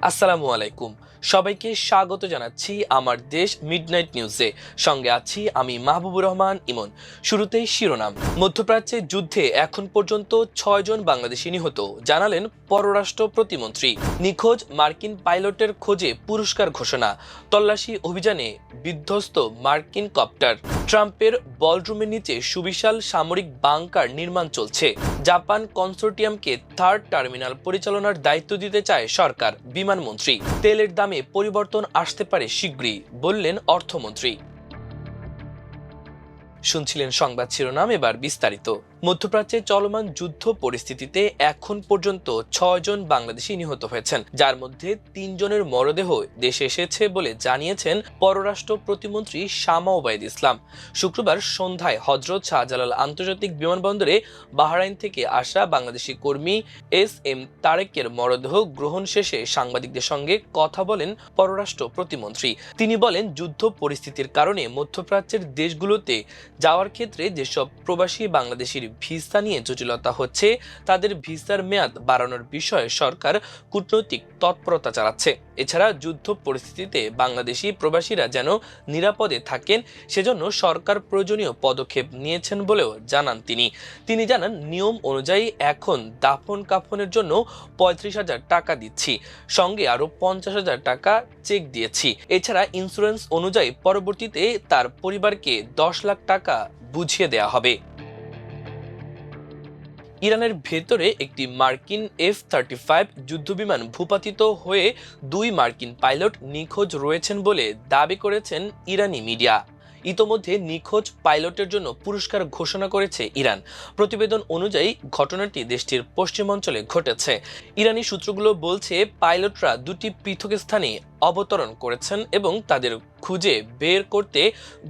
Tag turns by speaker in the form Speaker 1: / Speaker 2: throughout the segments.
Speaker 1: আসসালামু আলাইকুম। সবাইকে স্বাগত জানাচ্ছি আমার দেশ মিডনাইট নিউজে। সঙ্গে আছি আমি মাহবুবুর রহমান ইমন। শুরুতেই শিরোনাম। মধ্যপ্রাচ্যে যুদ্ধে এখন পর্যন্ত ৬ জন বাংলাদেশি নিহত, জানালেন পররাষ্ট্র প্রতিমন্ত্রী। নিখোঁজ মার্কিন পাইলটের খোঁজে পুরস্কার ঘোষণা। তল্লাশি অভিযানে বিধ্বস্ত মার্কিন কপ্টার। ট্রাম্পের বলরুমের নিচে সুবিশাল সামরিক বাংকার নির্মাণ চলছে। জাপান কনসোর্টিয়ামকে থার্ড টার্মিনাল পরিচালনার দায়িত্ব দিতে চায় সরকার। বিমানমন্ত্রী। তেলের দামে পরিবর্তন আসতে পারে শীঘ্রই, বললেন অর্থমন্ত্রী। শুনছিলেন সংবাদ শিরোনাম, এবার বিস্তারিত। মধ্যপ্রাচ্যে চলমান যুদ্ধ পরিস্থিতিতে এখন পর্যন্ত ৬ জন বাংলাদেশি নিহত হয়েছেন, যার মধ্যে ৩ জনের মরদেহ দেশে এসেছে বলে জানিয়েছেন পররাষ্ট্র প্রতিমন্ত্রী শামা ওবায়দ ইসলাম। শুক্রবার সন্ধ্যায় হযরত শাহজালাল আন্তর্জাতিক বিমানবন্দরে বাহরাইন থেকে আসা বাংলাদেশি কর্মী এস তারেকের মরদেহ গ্রহণ শেষে সাংবাদিকদের সঙ্গে কথা বলেন পররাষ্ট্র প্রতিমন্ত্রী। তিনি বলেন, যুদ্ধ পরিস্থিতির কারণে মধ্যপ্রাচ্যের দেশগুলোতে যাওয়ার ক্ষেত্রে যেসব প্রবাসী বাংলাদেশির ভিসা নিয়ে জটিলতা হচ্ছে, তাদের ভিসার মেয়াদ বাড়ানোর বিষয়ে সরকার কূটনৈতিক তৎপরতা চালাচ্ছে। এছাড়া যুদ্ধ পরিস্থিতিতে বাংলাদেশি প্রবাসীরা যেন নিরাপদে থাকেন, সেজন্য সরকার প্রয়োজনীয় পদক্ষেপ নিয়েছেন বলেও জানান তিনি জানান, নিয়ম অনুযায়ী এখন দাফন কাফনের জন্য ৩৫,০০০ টাকা দিচ্ছি, সঙ্গে আরো ৫০,০০০ টাকা চেক দিয়েছি। এছাড়া ইন্স্যুরেন্স অনুযায়ী পরবর্তীতে তার পরিবারকে ১০ লাখ টাকা বুঝিয়ে দেয়া হবে। ইরানের ভেতরে একটি মার্কিন F-35 যুদ্ধবিমান ভূপাতিত হয়ে ২ মার্কিন পাইলট নিখোঁজ রয়েছেন বলে দাবি করেছেন ইরানি মিডিয়া। ইতোমধ্যে নিখোঁজ পাইলটের জন্য পুরস্কার ঘোষণা করেছে ইরান। প্রতিবেদন অনুযায়ী ঘটনাটি দেশটির পশ্চিমাঞ্চলে ঘটেছে। ইরানি সূত্রগুলো বলছে, পাইলটরা ২টি পৃথক স্থানে অবতরণ করেছেন এবং তাদের খুঁজে বের করতে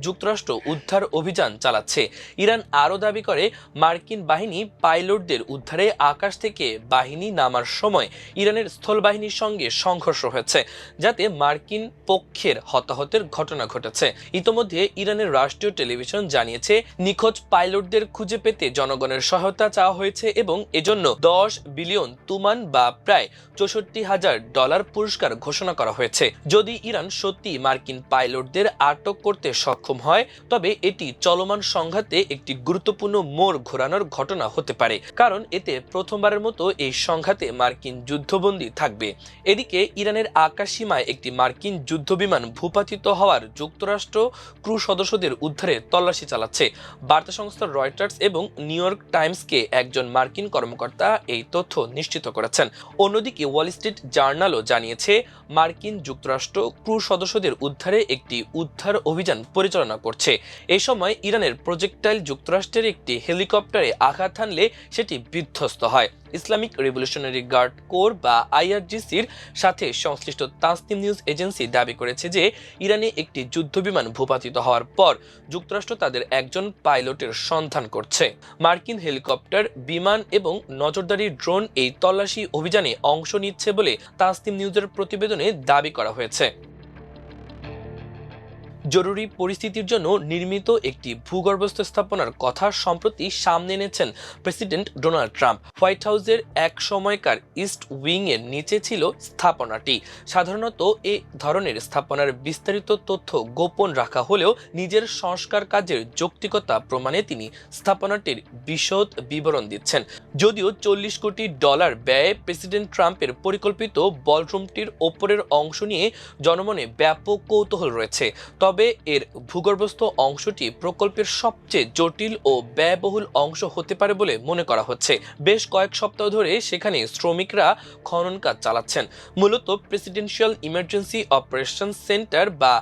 Speaker 1: যুক্তরাষ্ট্র উদ্ধার অভিযান চালাচ্ছে। ইরান আরও দাবি করে, মার্কিন বাহিনী পাইলটদের উদ্ধারে আকাশ থেকে বাহিনী নামার সময় ইরানের স্থলবাহিনীর সঙ্গে সংঘর্ষ হয়েছে, যাতে মার্কিন পক্ষের হতাহতের ঘটনা ঘটেছে। ইতোমধ্যে ইরানের রাষ্ট্রীয় টেলিভিশন জানিয়েছে, নিখোঁজ পাইলটদের খুঁজে পেতে জনগণের সহায়তা চাওয়া হয়েছে এবং এজন্য ১০ বিলিয়ন তুমান বা প্রায় $৬৪,০০০ পুরস্কার ঘোষণা করা হয়েছে। যদি ইরান সত্যি মার্কিন পাইলটদের আটক করতে সক্ষম হয়, তবে এটি চলমান সংঘাতে একটি গুরুত্বপূর্ণ মোড় ঘোরানোর ঘটনা হতে পারে, কারণ এতে প্রথমবারের মতো এই সংঘাতে মার্কিন যুদ্ধবন্দী থাকবে। এদিকে ইরানের আকাশসীমায় একটি মার্কিন যুদ্ধবিমান ভূপাতিত হওয়ার যুক্তরাষ্ট্র ক্রু সদস্যদের উদ্ধারে তল্লাশি চালাচ্ছে। বার্তা সংস্থা রয়টার্স এবং নিউ ইয়র্ক টাইমসকে একজন মার্কিন কর্মকর্তা এই তথ্য নিশ্চিত করেছেন। অন্যদিকে ওয়াল স্ট্রিট জার্নালও জানিয়েছে, মার্কিন যুক্তরাষ্ট্র ক্রু সদস্যদের উদ্ধারে একটি উদ্ধার অভিযান পরিচালনা করছে। এই সময় ইরানের প্রজেক্টাইল যুক্তরাষ্ট্রের একটি হেলিকপ্টারে আঘাত হানলে সেটি বিধ্বস্ত হয়। ইসলামিক রেভলিউশনারি গার্ড কোর বা IRGCর সাথে সংশ্লিষ্ট তাসনিম নিউজ এজেন্সি দাবি করেছে যে, ইরানে একটি যুদ্ধবিমান ভূপাতিত হওয়ার পর যুক্তরাষ্ট্র তাদের একজন পাইলটের সন্ধান করছে। মার্কিন হেলিকপ্টার, বিমান এবং নজরদারি ড্রোন এই তল্লাশি অভিযানে অংশ নিচ্ছে বলে তাসনিম নিউজের প্রতিবেদনে দাবি করা হয়েছে। জরুরি পরিস্থিতির জন্য নির্মিত একটি ভূগর্ভস্থ স্থাপনার কথা সম্প্রতি সামনে এনেছেন প্রেসিডেন্ট ডোনাল্ড ট্রাম্প। হোয়াইট হাউসের এক সময়কার ইস্ট উইং এর নিচে ছিল স্থাপনাটি। সাধারণত এ ধরনের স্থাপনার বিস্তারিত তথ্য গোপন রাখা হলেও নিজের সংস্কার কাজের যৌক্তিকতা প্রমাণে তিনি স্থাপনাটির বিশদ বিবরণ দিচ্ছেন। যদিও $৪০ কোটি ব্যয়ে প্রেসিডেন্ট ট্রাম্পের পরিকল্পিত বলরুমটির ওপরের অংশ নিয়ে জনমনে ব্যাপক কৌতূহল রয়েছে, তবে এর ভূগর্ভস্থ অংশটি প্রকল্পের সবচেয়ে জটিল ও ব্যয়বহুল অংশ হতে পারে বলে মনে করা হচ্ছে। বেশ কয়েক সপ্তাহ ধরে সেখানে শ্রমিকরা খনন কাজ চালাচ্ছেন। মূলত প্রেসিডেন্সিয়াল ইমার্জেন্সি অপারেশন সেন্টার বা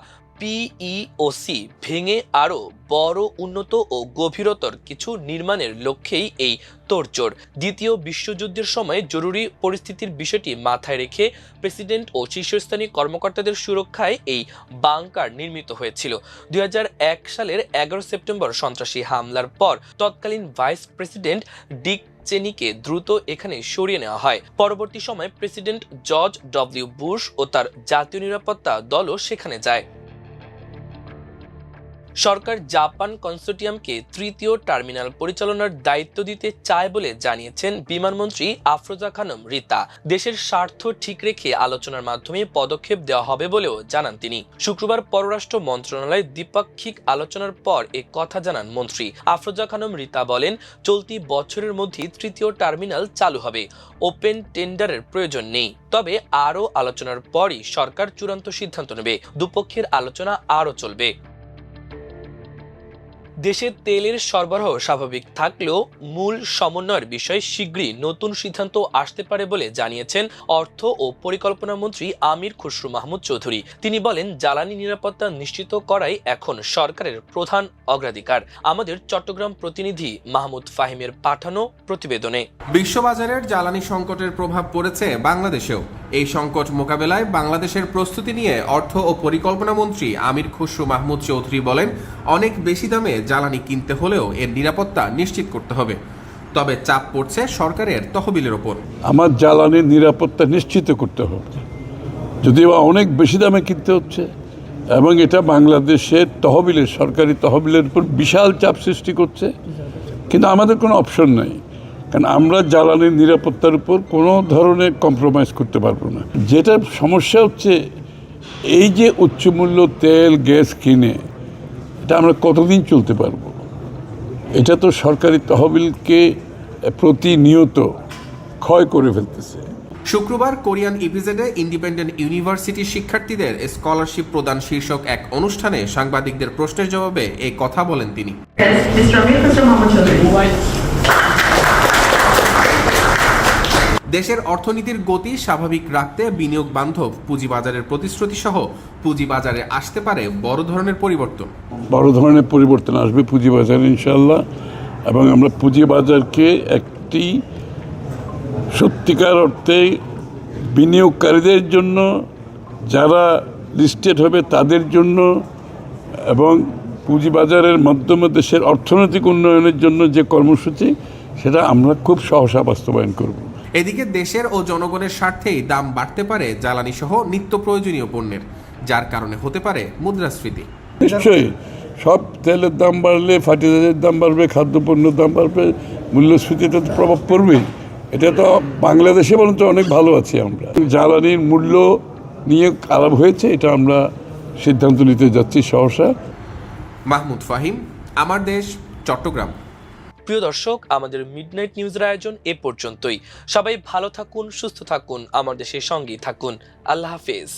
Speaker 1: PEOC ভেঙে আরও বড়, উন্নত ও গভীরতর কিছু নির্মাণের লক্ষ্যেই এই তোড়জোড়। দ্বিতীয় বিশ্বযুদ্ধের সময় জরুরি পরিস্থিতির বিষয়টি মাথায় রেখে প্রেসিডেন্ট ও শীর্ষস্থানীয় কর্মকর্তাদের সুরক্ষায় এই বাংকার নির্মিত হয়েছিল। ২০০১ সালের ১১ সেপ্টেম্বর সন্ত্রাসী হামলার পর তৎকালীন ভাইস প্রেসিডেন্ট ডিক চেনিকে দ্রুত এখানে সরিয়ে নেওয়া হয়। পরবর্তী সময়ে প্রেসিডেন্ট জর্জ বুশ ও তার জাতীয় নিরাপত্তা দলও সেখানে যায়। সরকার জাপান কনসোর্টিয়ামকে তৃতীয় টার্মিনাল পরিচালনার দায়িত্ব দিতে চায় বলে জানিয়েছেন বিমানমন্ত্রী আফরোজা খানম রিতা। দেশের স্বার্থ ঠিক রেখে আলোচনার মাধ্যমে পদক্ষেপ দেওয়া হবে বলেও জানান তিনি। শুক্রবার পররাষ্ট্র মন্ত্রণালয়ে দ্বিপাক্ষিক আলোচনার পর এ কথা জানান মন্ত্রী আফরোজা খানম রিতা। বলেন, চলতি বছরের মধ্যে তৃতীয় টার্মিনাল চালু হবে। ওপেন টেন্ডারের প্রয়োজন নেই, তবে আরও আলোচনার পরই সরকার চূড়ান্ত সিদ্ধান্ত নেবে। দুপক্ষের আলোচনা আরও চলবে। দেশে তেলের সরবরাহ স্বাভাবিক থাকলেও মূল সমন্বয়ের বিষয়ে শীঘ্রই নতুন সিদ্ধান্ত আসতে পারে বলে জানিয়েছেন অর্থ ও পরিকল্পনা মন্ত্রী আমির খুসরু মাহমুদ চৌধুরী। তিনি বলেন, জ্বালানি নিরাপত্তা নিশ্চিত করাই এখন সরকারের প্রধান অগ্রাধিকার। আমাদের চট্টগ্রাম প্রতিনিধি মাহমুদ ফাহিমের পাঠানো প্রতিবেদনে।
Speaker 2: বিশ্ববাজারের জ্বালানি সংকটের প্রভাব পড়েছে বাংলাদেশেও। এই সংকট মোকাবেলায় বাংলাদেশের প্রস্তুতি নিয়ে অর্থ ও পরিকল্পনা মন্ত্রী আমির খুসরু মাহমুদ চৌধুরী বলেন, অনেক বেশি দামে জ্বালানি কিনতে হলেও এর নিরাপত্তা নিশ্চিত করতে হবে। তবে চাপ পড়ছে সরকারের তহবিলের ওপর।
Speaker 3: আমার জ্বালানির নিরাপত্তা নিশ্চিত করতে হবে, যদিও অনেক বেশি দামে কিনতে হচ্ছে এবং এটা বাংলাদেশের তহবিলের সরকারি তহবিলের উপর বিশাল চাপ সৃষ্টি করছে। কিন্তু আমাদের কোনো অপশন নেই, কারণ আমরা জ্বালানির নিরাপত্তার উপর কোনো ধরনের কম্প্রোমাইজ করতে পারবো না। যেটা সমস্যা হচ্ছে, এই যে উচ্চমূল্য তেল গ্যাস কিনে এটা আমরা কতদিন চলতে পারবো? এটা তো সরকারি তহবিলকে প্রতিনিয়ত ক্ষয় করে ফেলতেছে।
Speaker 2: শুক্রবার কোরিয়ান ইপিজেডে ইন্ডিপেন্ডেন্ট ইউনিভার্সিটির শিক্ষার্থীদের স্কলারশিপ প্রদান শীর্ষক এক অনুষ্ঠানে সাংবাদিকদের প্রশ্নের জবাবে এই কথা বলেন তিনি। দেশের অর্থনীতির গতি স্বাভাবিক রাখতে বিনিয়োগ বান্ধব পুঁজিবাজারের প্রতিশ্রুতি সহ পুঁজিবাজারে আসতে পারে বড় ধরনের পরিবর্তন।
Speaker 3: বড় ধরনের পরিবর্তন আসবে পুঁজিবাজারে ইনশাআল্লাহ, এবং আমরা পুঁজিবাজারকে একটি সত্যিকার অর্থে বিনিয়োগকারীদের জন্য, যারা লিস্টেড হবে তাদের জন্য, এবং পুঁজিবাজারের মাধ্যমে দেশের অর্থনৈতিক উন্নয়নের জন্য যে কর্মসূচি, সেটা আমরা খুব সহসা বাস্তবায়ন করব।
Speaker 2: এদিকে দেশের ও জনগণের স্বার্থেই দাম বাড়তে পারে জ্বালানি সহ নিত্য প্রয়োজনীয় পণ্যের, যার কারণে হতে পারে মুদ্রাস্ফীতি।
Speaker 3: নিশ্চয়ই সব তেলের দাম বাড়লে ফার্টিলাইজারের দাম বাড়বে, খাদ্যপণ্যের দাম বাড়বে, মূল্যস্ফীতিতে তো প্রভাব পড়বেই। এটা তো বাংলাদেশে বরঞ্চ অনেক ভালো আছি আমরা। জ্বালানির মূল্য নিয়ে খারাপ হয়েছে, এটা আমরা সিদ্ধান্ত নিতে যাচ্ছি সহসা।
Speaker 2: মাহমুদ ফাহিম, আমার দেশ, চট্টগ্রাম।
Speaker 1: প্রিয় দর্শক, আমাদের মিডনাইট নিউজের আয়োজন এ পর্যন্তই। সবাই ভালো থাকুন, সুস্থ থাকুন, আমার দেশের সঙ্গেই থাকুন। আল্লাহ হাফেজ।